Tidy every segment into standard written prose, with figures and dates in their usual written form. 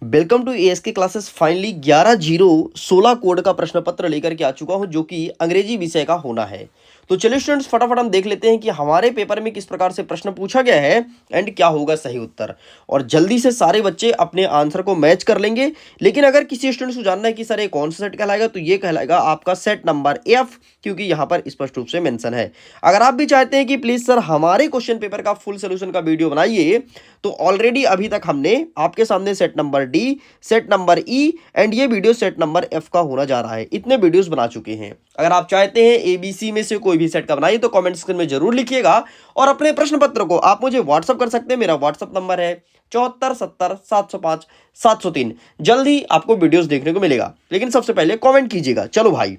Welcome to ASK classes. Finally 11/0/16 code का प्रश्न पत्र लेकर के आ चुका हूं जो कि अंग्रेजी विषय का होना है। तो चलिए स्टूडेंट्स, फटाफट हम देख लेते हैं कि हमारे पेपर में किस प्रकार से प्रश्न पूछा गया है एंड क्या होगा सही उत्तर। और जल्दी से सारे बच्चे अपने आंसर को मैच कर लेंगे। लेकिन अगर किसी स्टूडेंट्स को जानना है कि सर ये कौन सा सेट कहलाएगा, तो ये कहलाएगा आपका सेट नंबर एफ, क्योंकि यहाँ पर स्पष्ट रूप से मेंशन है। अगर आप भी चाहते हैं कि प्लीज सर हमारे क्वेश्चन पेपर का फुल सोल्यूशन का वीडियो बनाइए, तो ऑलरेडी अभी तक हमने आपके सामने set number D, set number E and ये वीडियो सेट नंबर एफ का होना जा रहा है, इतने वीडियोस बना चुके हैं। अगर आप चाहते हैं एबीसी में से कोई भी सेट का बनाइए तो कमेंट सेक्शन में जरूर लिखिएगा। और अपने प्रश्न पत्र को आप मुझे व्हाट्सअप कर सकते हैं। मेरा व्हाट्सअप नंबर है 7470705703। जल्द ही आपको वीडियोस देखने को मिलेगा, लेकिन सबसे पहले कमेंट कीजिएगा। चलो भाई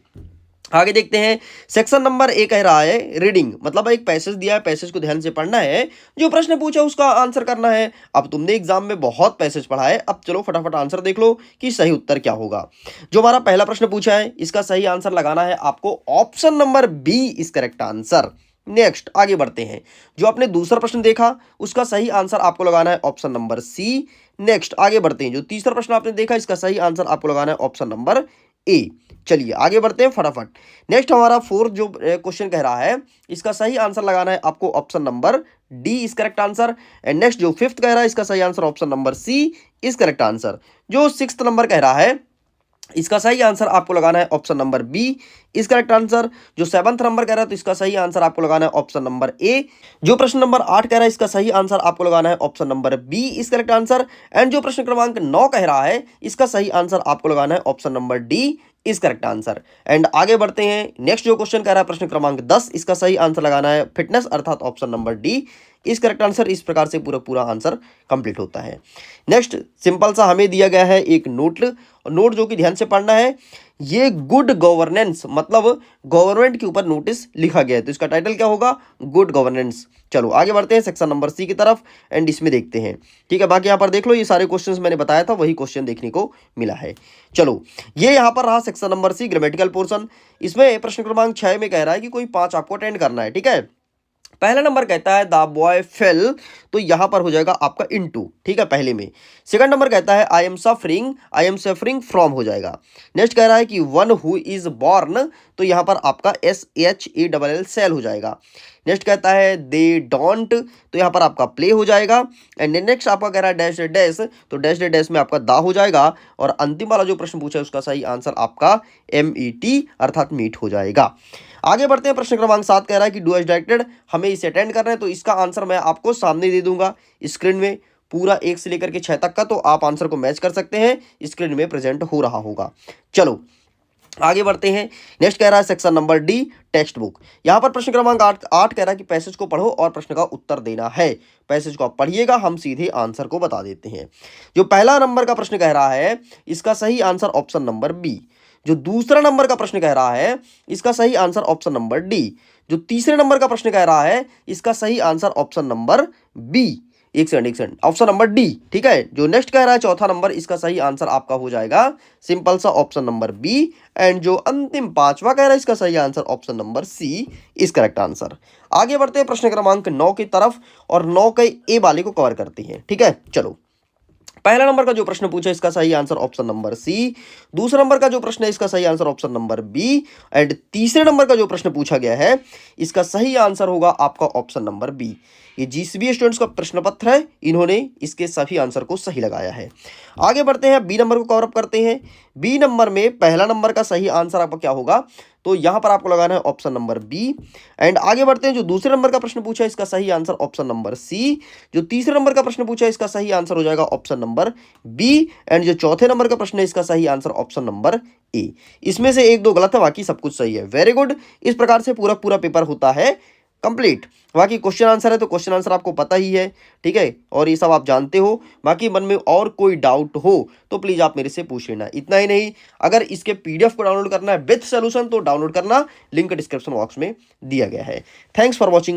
आगे देखते हैं। सेक्शन नंबर ए कह रहा है रीडिंग, मतलब एक पैसेज दिया है, पैसेज को ध्यान से पढ़ना है, जो प्रश्न पूछा उसका आंसर करना है। अब तुमने एग्जाम में बहुत पैसेज पढ़ा है, अब चलो फटाफट आंसर देख लो कि सही उत्तर क्या होगा। जो हमारा पहला प्रश्न पूछा है इसका सही आंसर लगाना है आपको option number B is correct answer. Next आगे बढ़ते हैं। जो आपने दूसरा प्रश्न देखा उसका सही आंसर आपको लगाना है ऑप्शन नंबर सी। नेक्स्ट आगे बढ़ते हैं। जो तीसरा प्रश्न आपने देखा इसका सही आंसर आपको लगाना है ऑप्शन नंबर ए। चलिए आगे बढ़ते हैं फटाफट। नेक्स्ट हमारा फोर्थ जो क्वेश्चन कह रहा है इसका सही आंसर लगाना है आपको option number D is correct answer. And next जो फिफ्थ कह रहा है इसका सही answer option number C is correct answer. जो सिक्स्थ नंबर कह रहा है इसका सही आंसर आपको लगाना है option number B is correct answer. जो सेवंथ नंबर कह रहा है तो इसका सही आंसर आपको लगाना है ऑप्शन नंबर ए। जो प्रश्न नंबर 8 कह रहा है इसका सही आंसर आपको लगाना है option number B is correct answer. And जो प्रश्न क्रमांक 9 कह रहा है इसका सही आंसर आपको लगाना है option number D is correct answer. And आगे बढ़ते हैं। नेक्स्ट जो क्वेश्चन कह रहा है प्रश्न क्रमांक 10 इसका सही आंसर लगाना है फिटनेस अर्थात option number D is correct answer. इस प्रकार से पूरा पूरा आंसर कंप्लीट होता है। नेक्स्ट सिंपल सा हमें दिया गया है एक नोट, नोट जो कि ध्यान से पढ़ना है। ये गुड गवर्नेंस मतलब गवर्नमेंट के ऊपर नोटिस लिखा गया है, तो इसका टाइटल क्या होगा? Good governance. चलो आगे बढ़ते हैं सेक्शन नंबर सी की तरफ एंड इसमें देखते हैं। ठीक है, बाकी यहाँ पर देख लो, ये सारे क्वेश्चंस मैंने बताया था वही क्वेश्चन देखने को मिला है। चलो ये यहाँ पर रहा section number C grammatical portion. इसमें प्रश्न क्रमांक 6 में कह रहा है कि कोई 5 आपको अटेंड करना है। ठीक है, पहला नंबर कहता है द बॉय फेल, तो यहां पर हो जाएगा आपका इनटू। ठीक है, पहले में। सेकंड नंबर कहता है आई एम सफरिंग फ्रॉम हो जाएगा। नेक्स्ट कह रहा है कि वन हु इज बॉर्न, तो यहां पर आपका SHELL सेल हो जाएगा। नेक्स्ट कहता है दे डोंट, तो यहां पर आपका प्ले हो जाएगा। एंड नेक्स्ट आपका कह रहा है डैश डैश, तो डैश डैश में आपका दा हो जाएगा। और अंतिम वाला जो प्रश्न पूछा है उसका सही आंसर आपका MET अर्थात मीट हो जाएगा। आगे बढ़ते हैं। प्रश्न क्रमांक 7 कह रहा है कि डू एज डायरेक्टेड, हमें इसे अटेंड करना है, तो इसका आंसर मैं आपको सामने दे दूंगा स्क्रीन में, पूरा 1 से लेकर के 6 तक का, तो आप आंसर को मैच कर सकते हैं, स्क्रीन में प्रेजेंट हो रहा होगा। चलो आगे बढ़ते हैं। नेक्स्ट कह रहा है section number D text book. यहां पर प्रश्न क्रमांक 8 कह रहा है कि पैसेज को पढ़ो और प्रश्न का उत्तर देना है। पैसेज को आप पढ़िएगा, हम सीधे आंसर को बता देते हैं। जो पहला नंबर का प्रश्न कह रहा है इसका सही आंसर ऑप्शन नंबर बी। जो दूसरा नंबर का प्रश्न कह रहा है इसका सही आंसर ऑप्शन नंबर डी। जो तीसरे नंबर का प्रश्न कह रहा है इसका सही आंसर ऑप्शन नंबर बी। एक सेकंड, ऑप्शन नंबर डी। ठीक है, जो नेक्स्ट कह रहा है चौथा नंबर, इसका सही आंसर आपका हो जाएगा सिंपल सा ऑप्शन नंबर बी। एंड जो अंतिम पांचवा कह रहा है इसका सही answer option number C is correct answer. आगे बढ़ते हैं प्रश्न क्रमांक 9 की तरफ और 9 के ए वाले को कवर करते हैं। ठीक है, चलो पहला नंबर का जो प्रश्न पूछा इसका सही आंसर ऑप्शन नंबर सी। दूसरा नंबर का जो प्रश्न है इसका सही answer option number B. And तीसरे नंबर का जो प्रश्न पूछा गया है इसका सही आंसर होगा आपका ऑप्शन नंबर बी। ये GCB स्टूडेंट्स का प्रश्न पत्र है, इन्होंने इसके सभी आंसर को सही लगाया है। आगे बढ़ते हैं, बी नंबर को कवर अप करते हैं। बी नंबर में पहला नंबर का सही आंसर आपका क्या होगा, तो यहां पर आपको लगाना है ऑप्शन नंबर बी। एंड आगे बढ़ते हैं। जो दूसरे नंबर का प्रश्न पूछा है इसका सही आंसर ऑप्शन नंबर सी। जो तीसरे नंबर का प्रश्न पूछा है इसका सही आंसर हो जाएगा ऑप्शन नंबर बी। एंड जो चौथे नंबर का प्रश्न है इसका सही आंसर ऑप्शन नंबर ए। इसमें से 1-2 गलत है, बाकी सब कुछ सही है। Very good. इस प्रकार से पूरा पूरा पेपर होता है कंप्लीट। बाकी क्वेश्चन आंसर है तो क्वेश्चन आंसर आपको पता ही है। ठीक है, और ये सब आप जानते हो। बाकी मन में और कोई डाउट हो तो प्लीज आप मेरे से पूछ लेना। इतना ही नहीं, अगर इसके PDF को डाउनलोड करना है विथ सोल्यूशन तो डाउनलोड करना, लिंक डिस्क्रिप्शन बॉक्स में दिया गया है। Thanks for watching.